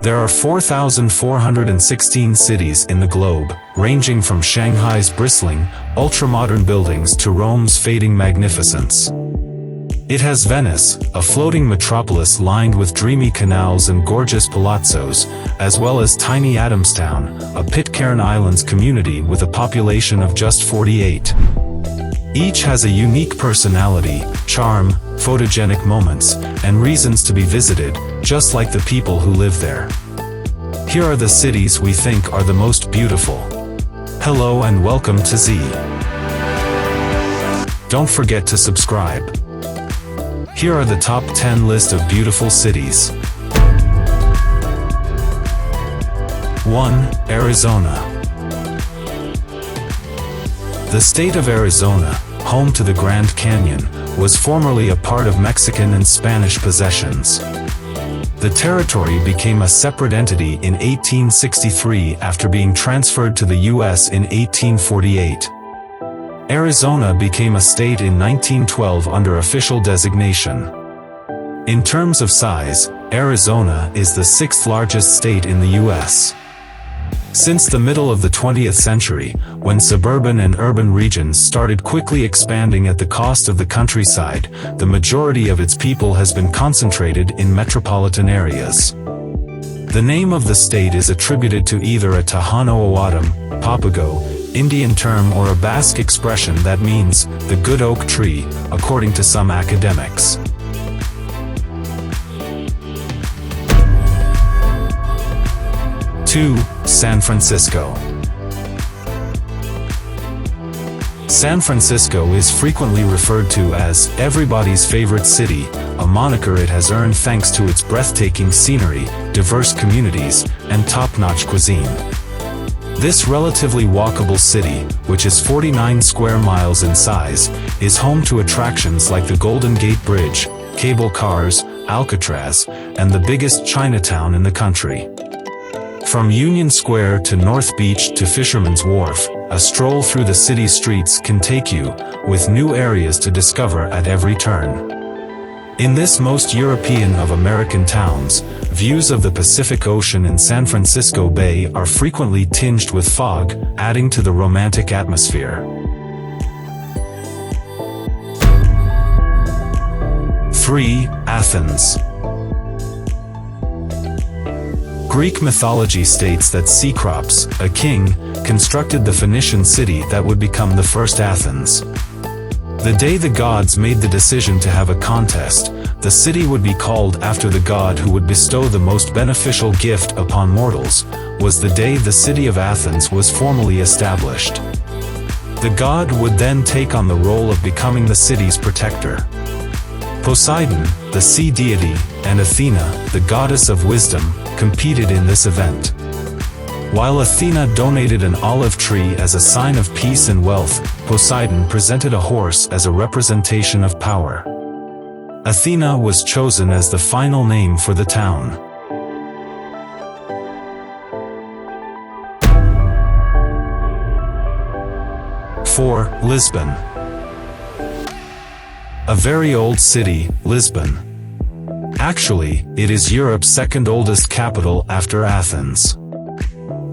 There are 4,416 cities in the globe, ranging from Shanghai's bristling, ultra-modern buildings to Rome's fading magnificence. It has Venice, a floating metropolis lined with dreamy canals and gorgeous palazzos, as well as tiny Adamstown, a Pitcairn Islands community with a population of just 48. Each has a unique personality, charm, photogenic moments, and reasons to be visited, just like the people who live there. Here are the cities we think are the most beautiful. Hello and welcome to Z. Don't forget to subscribe. Here are the top 10 list of beautiful cities. 1. Arizona. The state of Arizona, home to the Grand Canyon, was formerly a part of Mexican and Spanish possessions. The territory became a separate entity in 1863 after being transferred to the U.S. in 1848. Arizona became a state in 1912 under official designation. In terms of size, Arizona is the sixth largest state in the U.S. Since the middle of the 20th century, when suburban and urban regions started quickly expanding at the cost of the countryside, the majority of its people has been concentrated in metropolitan areas. The name of the state is attributed to either a Tohono-O'odham, Papago, Indian term or a Basque expression that means, the good oak tree, according to some academics. 2. San Francisco. San Francisco is frequently referred to as everybody's favorite city, a moniker it has earned thanks to its breathtaking scenery, diverse communities, and top-notch cuisine. This relatively walkable city, which is 49 square miles in size, is home to attractions like the Golden Gate Bridge, cable cars, Alcatraz, and the biggest Chinatown in the country. From Union Square to North Beach to Fisherman's Wharf, a stroll through the city streets can take you, with new areas to discover at every turn. In this most European of American towns, views of the Pacific Ocean and San Francisco Bay are frequently tinged with fog, adding to the romantic atmosphere. 3. Athens. Greek mythology states that Cecrops, a king, constructed the Phoenician city that would become the first Athens. The day the gods made the decision to have a contest, the city would be called after the god who would bestow the most beneficial gift upon mortals, was the day the city of Athens was formally established. The god would then take on the role of becoming the city's protector. Poseidon, the sea deity, and Athena, the goddess of wisdom, competed in this event. While Athena donated an olive tree as a sign of peace and wealth, Poseidon presented a horse as a representation of power. Athena was chosen as the final name for the town. 4. Lisbon. A very old city, Lisbon. Actually, it is Europe's second oldest capital after Athens.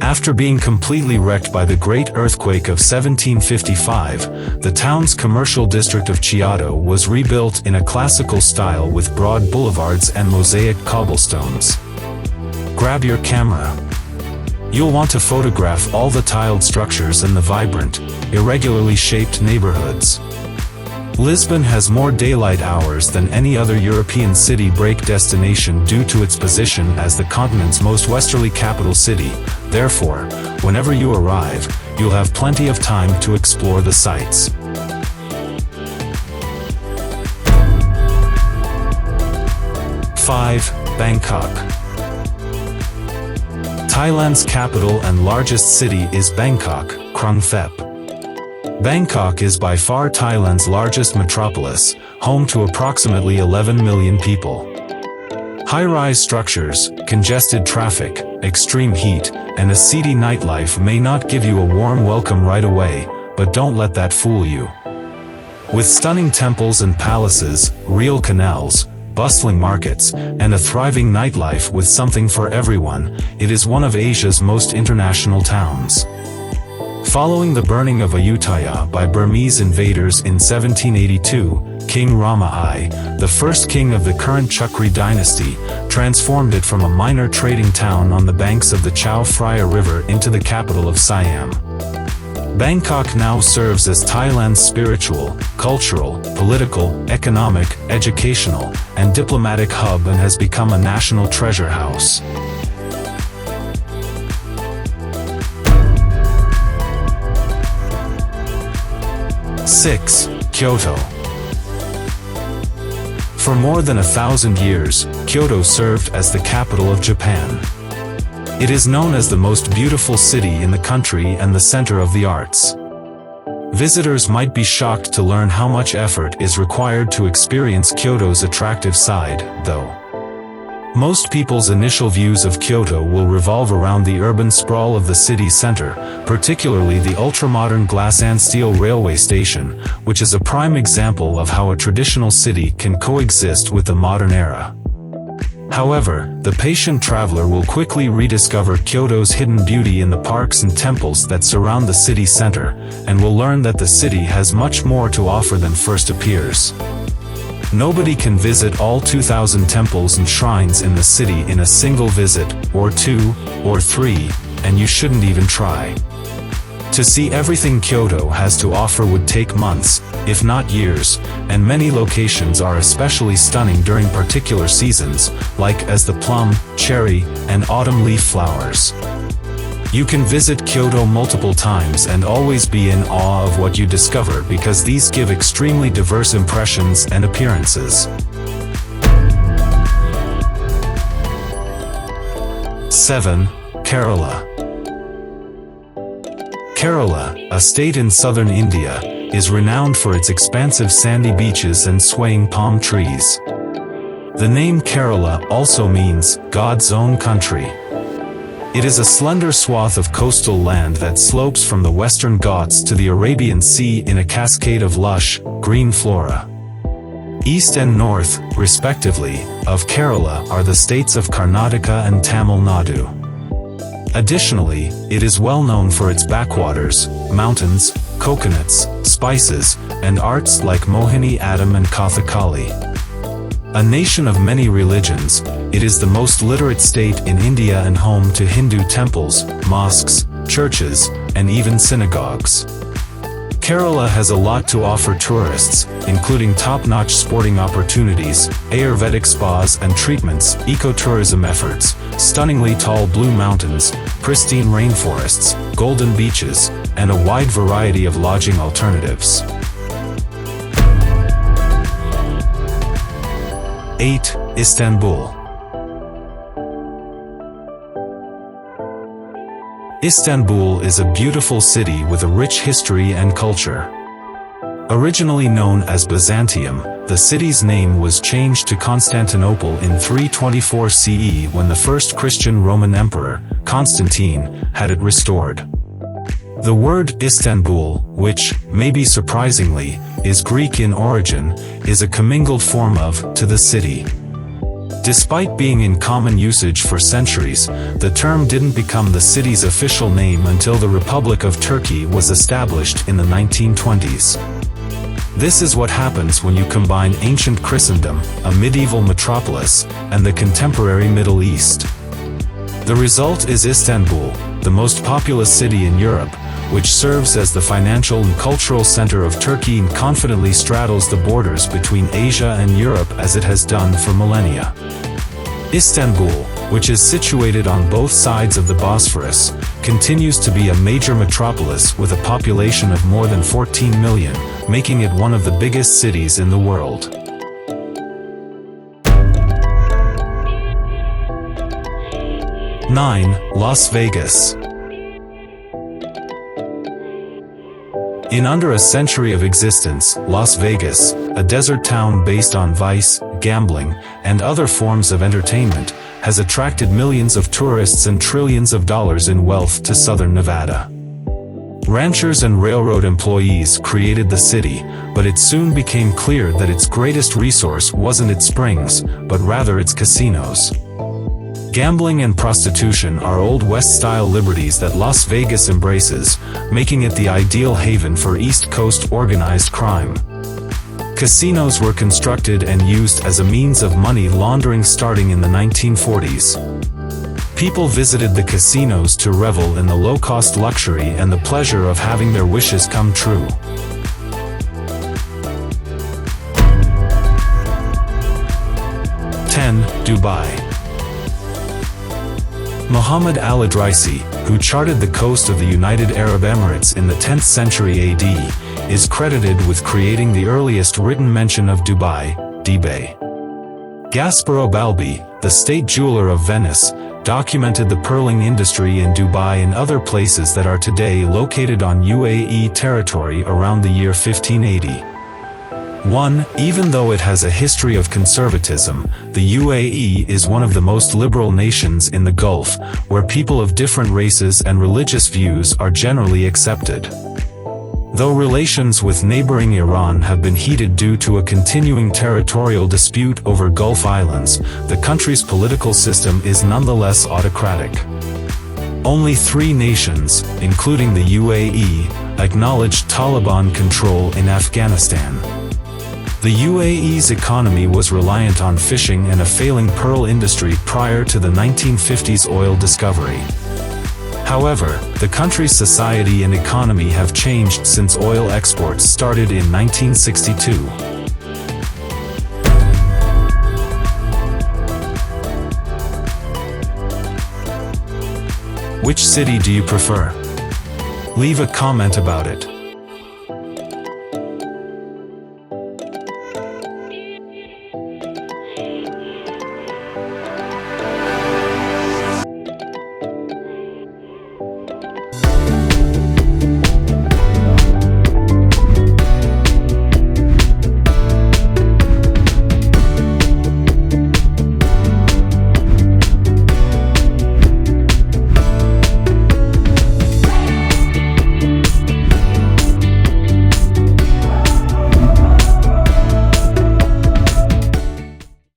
After being completely wrecked by the Great Earthquake of 1755, the town's commercial district of Kyoto was rebuilt in a classical style with broad boulevards and mosaic cobblestones. Grab your camera. You'll want to photograph all the tiled structures and the vibrant, irregularly shaped neighborhoods. Lisbon has more daylight hours than any other European city break destination due to its position as the continent's most westerly capital city. Therefore, whenever you arrive, you'll have plenty of time to explore the sights. 5. Bangkok. Thailand's capital and largest city is Bangkok, Krung Thep. Bangkok is by far Thailand's largest metropolis, home to approximately 11 million people. High-rise structures, congested traffic, extreme heat, and a seedy nightlife may not give you a warm welcome right away, but don't let that fool you. With stunning temples and palaces, real canals, bustling markets, and a thriving nightlife with something for everyone, it is one of Asia's most international towns. Following the burning of Ayutthaya by Burmese invaders in 1782, King Rama I, the first king of the current Chakri dynasty, transformed it from a minor trading town on the banks of the Chao Phraya River into the capital of Siam. Bangkok now serves as Thailand's spiritual, cultural, political, economic, educational, and diplomatic hub and has become a national treasure house. Six. Kyoto. For more than 1,000 years, Kyoto served as the capital of Japan. It is known as the most beautiful city in the country and the center of the arts. Visitors might be shocked to learn how much effort is required to experience Kyoto's attractive side, though. Most people's initial views of Kyoto will revolve around the urban sprawl of the city center, particularly the ultramodern glass and steel railway station, which is a prime example of how a traditional city can coexist with the modern era. However, the patient traveler will quickly rediscover Kyoto's hidden beauty in the parks and temples that surround the city center, and will learn that the city has much more to offer than first appears. Nobody can visit all 2,000 temples and shrines in the city in a single visit, or 2, or 3, and you shouldn't even try. To see everything Kyoto has to offer would take months, if not years, and many locations are especially stunning during particular seasons, like as the plum, cherry, and autumn leaf flowers. You can visit Kyoto multiple times and always be in awe of what you discover because these give extremely diverse impressions and appearances. 7. Kerala. Kerala, a state in southern India, is renowned for its expansive sandy beaches and swaying palm trees. The name Kerala also means God's own country. It is a slender swath of coastal land that slopes from the Western Ghats to the Arabian Sea in a cascade of lush, green flora. East and north, respectively, of Kerala are the states of Karnataka and Tamil Nadu. Additionally, it is well known for its backwaters, mountains, coconuts, spices, and arts like Mohini Attam and Kathakali. A nation of many religions, it is the most literate state in India and home to Hindu temples, mosques, churches, and even synagogues. Kerala has a lot to offer tourists, including top-notch sporting opportunities, Ayurvedic spas and treatments, ecotourism efforts, stunningly tall blue mountains, pristine rainforests, golden beaches, and a wide variety of lodging alternatives. 8. Istanbul. Istanbul is a beautiful city with a rich history and culture. Originally known as Byzantium, the city's name was changed to Constantinople in 324 CE when the first Christian Roman emperor, Constantine, had it restored. The word Istanbul, which, maybe surprisingly, is Greek in origin, is a commingled form of to the city. Despite being in common usage for centuries, the term didn't become the city's official name until the Republic of Turkey was established in the 1920s. This is what happens when you combine ancient Christendom, a medieval metropolis, and the contemporary Middle East. The result is Istanbul, the most populous city in Europe, which serves as the financial and cultural center of Turkey and confidently straddles the borders between Asia and Europe as it has done for millennia. Istanbul, which is situated on both sides of the Bosphorus, continues to be a major metropolis with a population of more than 14 million, making it one of the biggest cities in the world. 9. Las Vegas. In under a century of existence, Las Vegas, a desert town based on vice, gambling, and other forms of entertainment, has attracted millions of tourists and trillions of dollars in wealth to southern Nevada. Ranchers and railroad employees created the city, but it soon became clear that its greatest resource wasn't its springs, but rather its casinos. Gambling and prostitution are Old West-style liberties that Las Vegas embraces, making it the ideal haven for East Coast organized crime. Casinos were constructed and used as a means of money laundering starting in the 1940s. People visited the casinos to revel in the low-cost luxury and the pleasure of having their wishes come true. Dubai. Muhammad al-Idrisi, who charted the coast of the United Arab Emirates in the 10th century AD, is credited with creating the earliest written mention of Dubai, Dibay. Gasparo Balbi, the state jeweler of Venice, documented the pearling industry in Dubai and other places that are today located on UAE territory around the year 1580. Even though it has a history of conservatism, the UAE is one of the most liberal nations in the Gulf, where people of different races and religious views are generally accepted. Though relations with neighboring Iran have been heated due to a continuing territorial dispute over Gulf islands, the country's political system is nonetheless autocratic. Only 3 nations, including the UAE, acknowledged Taliban control in Afghanistan. The UAE's economy was reliant on fishing and a failing pearl industry prior to the 1950s oil discovery. However, the country's society and economy have changed since oil exports started in 1962. Which city do you prefer? Leave a comment about it.